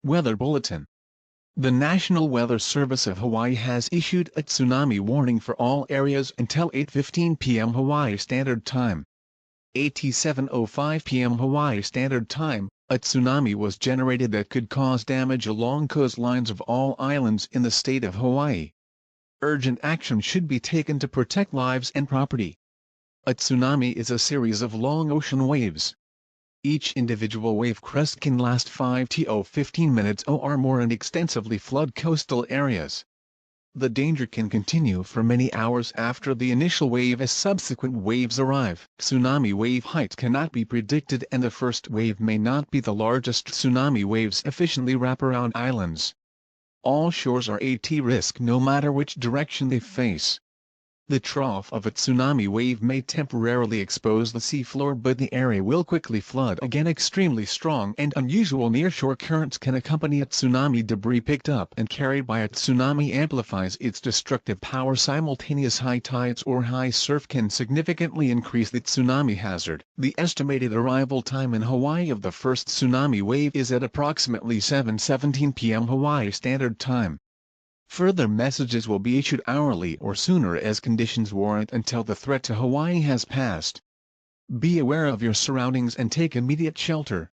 Weather Bulletin. The National Weather Service of Hawaii has issued a tsunami warning for all areas until 8:15 p.m. Hawaii Standard Time. At 7:05 p.m. Hawaii Standard Time, a tsunami was generated that could cause damage along coastlines of all islands in the state of Hawaii. Urgent action should be taken to protect lives and property. A tsunami is a series of long ocean waves. Each individual wave crest can last 5 to 15 minutes or more and extensively flood coastal areas. The danger can continue for many hours after the initial wave as subsequent waves arrive. Tsunami wave height cannot be predicted and the first wave may not be the largest. Tsunami waves efficiently wrap around islands. All shores are at risk no matter which direction they face. The trough of a tsunami wave may temporarily expose the seafloor, but the area will quickly flood again. Extremely strong and unusual nearshore currents can accompany a tsunami. Debris picked up and carried by a tsunami amplifies its destructive power. Simultaneous high tides or high surf can significantly increase the tsunami hazard. The estimated arrival time in Hawaii of the first tsunami wave is at approximately 7:17 p.m. Hawaii Standard Time. Further messages will be issued hourly or sooner as conditions warrant until the threat to Hawaii has passed. Be aware of your surroundings and take immediate shelter.